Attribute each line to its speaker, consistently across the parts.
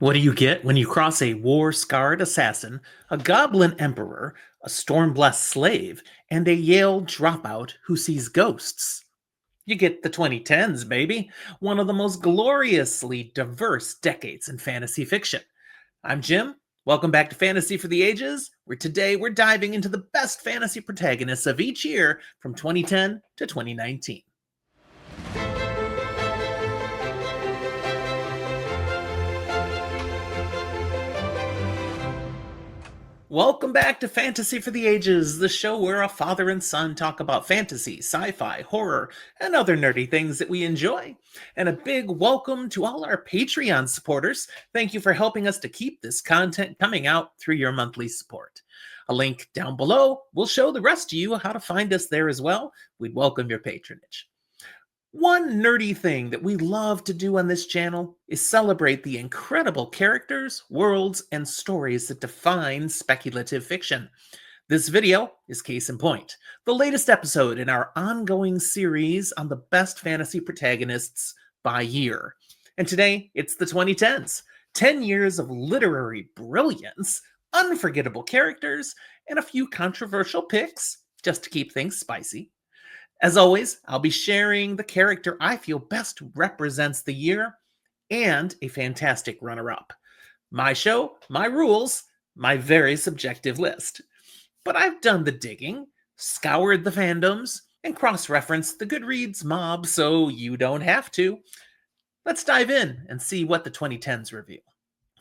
Speaker 1: What do you get when you cross a war scarred assassin, a goblin emperor, a storm blessed slave, and a Yale dropout who sees ghosts? You get the 2010s, baby, one of the most gloriously diverse decades in fantasy fiction. I'm Jim. Welcome back to Fantasy for the Ages, where today we're diving into the best fantasy protagonists of each year from 2010 to 2019. Welcome back to Fantasy for the Ages, the show where a father and son talk about fantasy, sci fi, horror, and other nerdy things that we enjoy. And a big welcome to all our Patreon supporters. Thank you for helping us to keep this content coming out through your monthly support. A link down below will show the rest of you how to find us there as well. We'd welcome your patronage. One nerdy thing that we love to do on this channel is celebrate the incredible characters, worlds, and stories that define speculative fiction. This video is case in point, the latest episode in our ongoing series on the best fantasy protagonists by year. And today, it's the 2010s, 10 years of literary brilliance, unforgettable characters, and a few controversial picks, just to keep things spicy. As always, I'll be sharing the character I feel best represents the year and a fantastic runner-up. My show, my rules, my very subjective list. But I've done the digging, scoured the fandoms, and cross-referenced the Goodreads mob so you don't have to. Let's dive in and see what the 2010s reveal.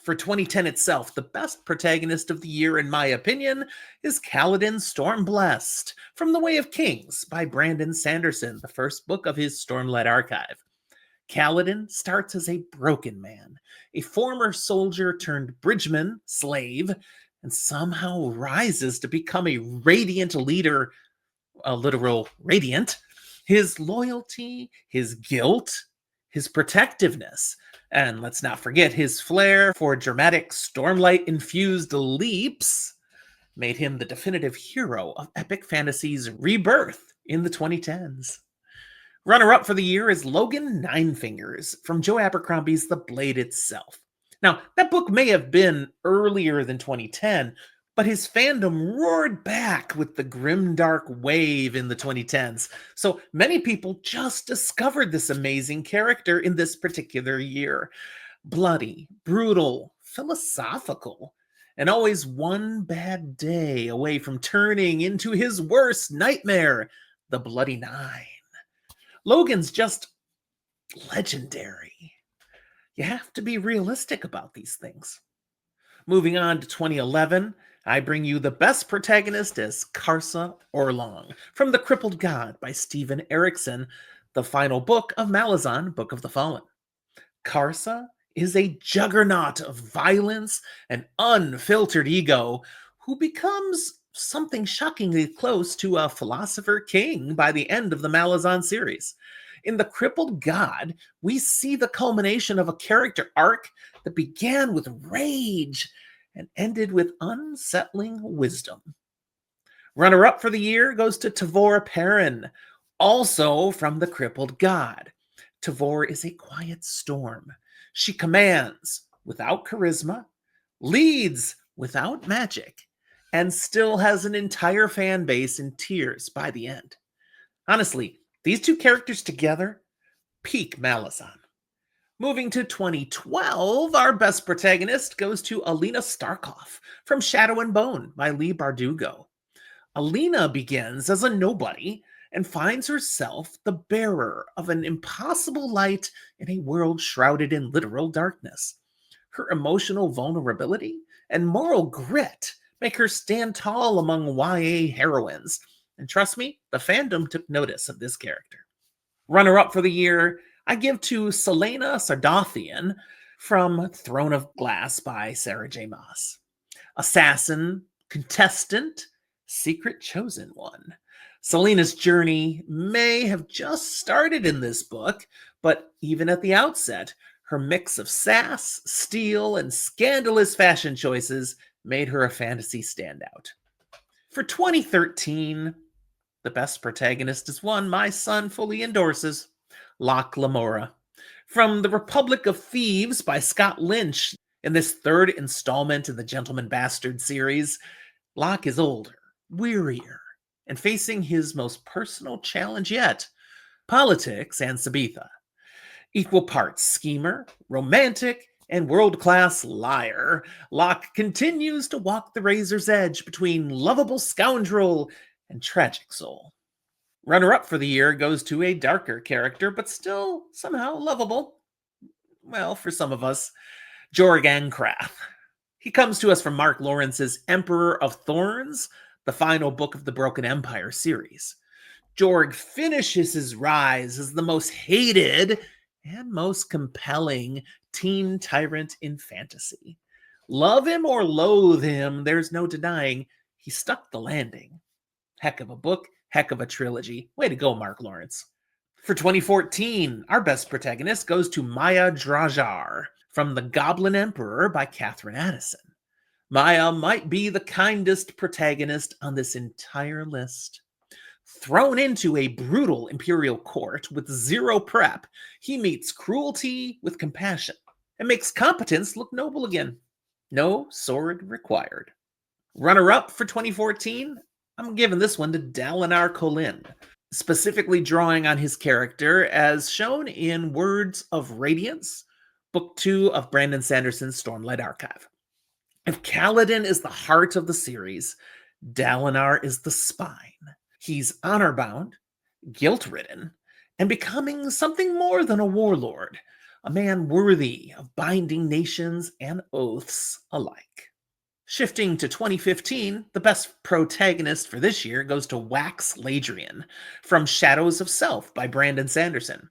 Speaker 1: For 2010 itself, the best protagonist of the year, in my opinion, is Kaladin Stormblessed from The Way of Kings by Brandon Sanderson, the first book of his Stormlight archive. Kaladin starts as a broken man, a former soldier turned bridgeman, slave, and somehow rises to become a radiant leader, a literal radiant. His loyalty, his guilt, his protectiveness, and let's not forget his flair for dramatic stormlight-infused leaps made him the definitive hero of epic fantasy's rebirth in the 2010s. Runner-up for the year is Logan Ninefingers from Joe Abercrombie's The Blade Itself. Now, that book may have been earlier than 2010, but his fandom roared back with the grimdark wave in the 2010s. So many people just discovered this amazing character in this particular year. Bloody, brutal, philosophical, and always one bad day away from turning into his worst nightmare, the Bloody Nine. Logan's just legendary. You have to be realistic about these things. Moving on to 2011, I bring you the best protagonist as Karsa Orlong from The Crippled God by Steven Erikson, the final book of Malazan, Book of the Fallen. Karsa is a juggernaut of violence and unfiltered ego who becomes something shockingly close to a philosopher king by the end of the Malazan series. In The Crippled God, we see the culmination of a character arc that began with rage and ended with unsettling wisdom. Runner-up for the year goes to Tavor Perrin, also from The Crippled God. Tavor is a quiet storm. She commands without charisma, leads without magic, and still has an entire fan base in tears by the end. Honestly, these two characters together, peak Malazan. Moving to 2012, our best protagonist goes to Alina Starkov from Shadow and Bone by Leigh Bardugo. Alina begins as a nobody and finds herself the bearer of an impossible light in a world shrouded in literal darkness. Her emotional vulnerability and moral grit make her stand tall among YA heroines. And trust me, the fandom took notice of this character. Runner-up for the year, I give to Selena Sardothien from Throne of Glass by Sarah J. Maas. Assassin, contestant, secret chosen one. Selena's journey may have just started in this book, but even at the outset, her mix of sass, steel, and scandalous fashion choices made her a fantasy standout. For 2013, the best protagonist is one my son fully endorses, Locke Lamora. From The Republic of Thieves by Scott Lynch, In this third installment in the Gentleman Bastard series, Locke is older, wearier, and facing his most personal challenge yet: politics and Sabitha. Equal parts schemer, romantic, and world class liar, Locke continues to walk the razor's edge between lovable scoundrel and tragic soul. Runner up for the year goes to a darker character, but still somehow lovable. Well, for some of us, Jorgang Krath. He comes to us from Mark Lawrence's Emperor of Thorns, the final book of the Broken Empire series. Jorg finishes his rise as the most hated and most compelling teen tyrant in fantasy. Love him or loathe him, there's no denying he stuck the landing. Heck of a book, heck of a trilogy. Way to go, Mark Lawrence. For 2014, our best protagonist goes to Maya Drajar from The Goblin Emperor by Catherine Addison. Maya might be the kindest protagonist on this entire list. Thrown into a brutal imperial court with zero prep, he meets cruelty with compassion and makes competence look noble again. No sword required. Runner-up for 2014, I'm giving this one to Dalinar Kholin, specifically drawing on his character as shown in Words of Radiance, Book 2 of Brandon Sanderson's Stormlight Archive. If Kaladin is the heart of the series, Dalinar is the spine. He's honor-bound, guilt-ridden, and becoming something more than a warlord, a man worthy of binding nations and oaths alike. Shifting to 2015, the best protagonist for this year goes to Wax Ladrian from Shadows of Self by Brandon Sanderson.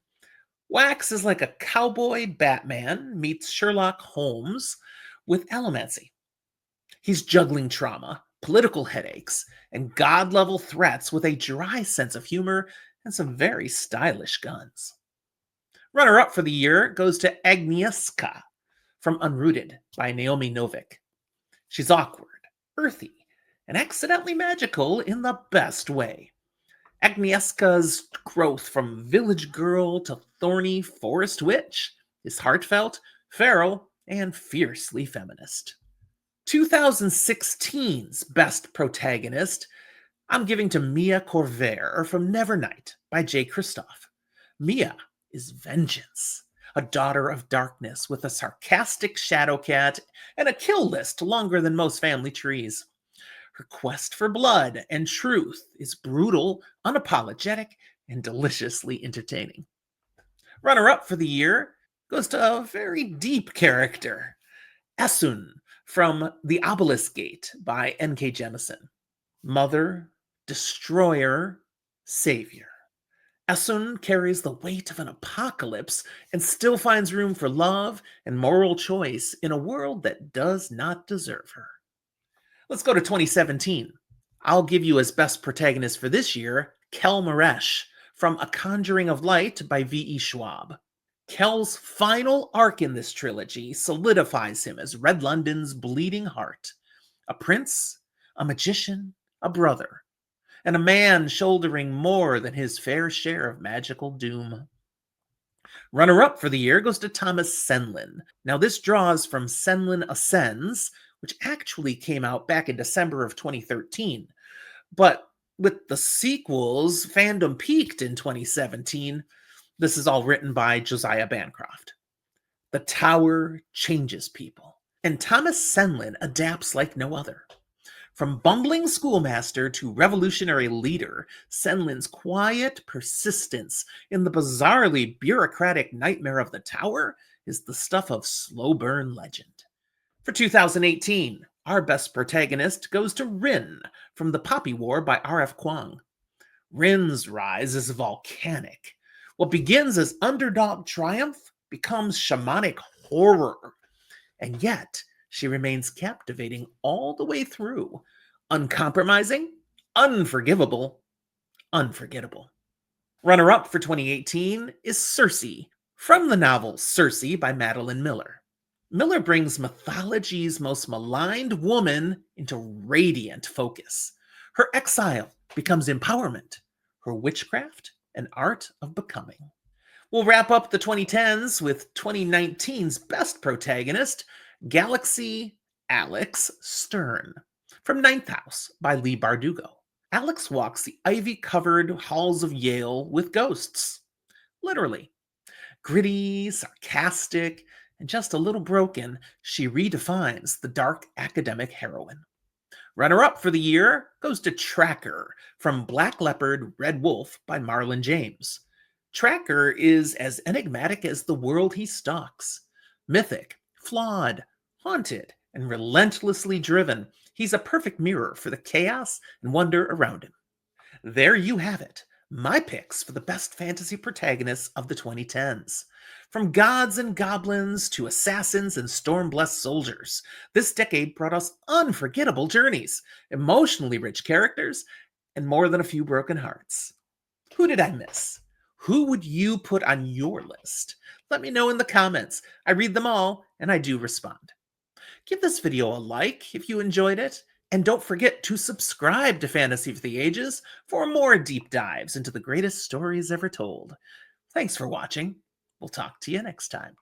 Speaker 1: Wax is like a cowboy Batman meets Sherlock Holmes with allomancy. He's juggling trauma, political headaches, and god-level threats with a dry sense of humor and some very stylish guns. Runner-up for the year goes to Agnieszka from Unrooted by Naomi Novik. She's awkward, earthy, and accidentally magical in the best way. Agnieszka's growth from village girl to thorny forest witch is heartfelt, feral, and fiercely feminist. 2016's best protagonist, I'm giving to Mia Corvair from Nevernight by Jay Kristoff. Mia is vengeance, a daughter of darkness with a sarcastic shadow cat and a kill list longer than most family trees. Her quest for blood and truth is brutal, unapologetic, and deliciously entertaining. Runner-up for the year goes to a very deep character, Essun from The Obelisk Gate by N.K. Jemisin. Mother, destroyer, savior. Essun carries the weight of an apocalypse and still finds room for love and moral choice in a world that does not deserve her. Let's go to 2017. I'll give you as best protagonist for this year, Kel Maresh from A Conjuring of Light by V.E. Schwab. Kel's final arc in this trilogy solidifies him as Red London's bleeding heart. A prince, a magician, a brother, and a man shouldering more than his fair share of magical doom. Runner-up for the year goes to Thomas Senlin. Now this draws from Senlin Ascends, which actually came out back in December of 2013. But with the sequels, fandom peaked in 2017. This is all written by Josiah Bancroft. The Tower changes people, and Thomas Senlin adapts like no other. From bumbling schoolmaster to revolutionary leader, Senlin's quiet persistence in the bizarrely bureaucratic nightmare of the Tower is the stuff of slow burn legend. For 2018, our best protagonist goes to Rin from The Poppy War by R.F. Kuang. Rin's rise is volcanic. What begins as underdog triumph becomes shamanic horror. And yet, she remains captivating all the way through. Uncompromising, unforgivable, unforgettable. Runner-up for 2018 is Circe, from the novel Circe by Madeline Miller. Miller brings mythology's most maligned woman into radiant focus. Her exile becomes empowerment, her witchcraft an art of becoming. We'll wrap up the 2010s with 2019's best protagonist, Galaxy Alex Stern from Ninth House by Lee Bardugo. Alex walks the ivy covered halls of Yale with ghosts. Literally. Gritty, sarcastic, and just a little broken, she redefines the dark academic heroine. Runner up for the year goes to Tracker from Black Leopard, Red Wolf by Marlon James. Tracker is as enigmatic as the world he stalks. Mythic, flawed, haunted, and relentlessly driven, he's a perfect mirror for the chaos and wonder around him. There you have it. My picks for the best fantasy protagonists of the 2010s. From gods and goblins to assassins and storm blessed soldiers, this decade brought us unforgettable journeys, emotionally rich characters, and more than a few broken hearts. Who did I miss? Who would you put on your list? Let me know in the comments. I read them all and I do respond. Give this video a like if you enjoyed it, and don't forget to subscribe to Fantasy for the Ages for more deep dives into the greatest stories ever told. Thanks for watching. We'll talk to you next time.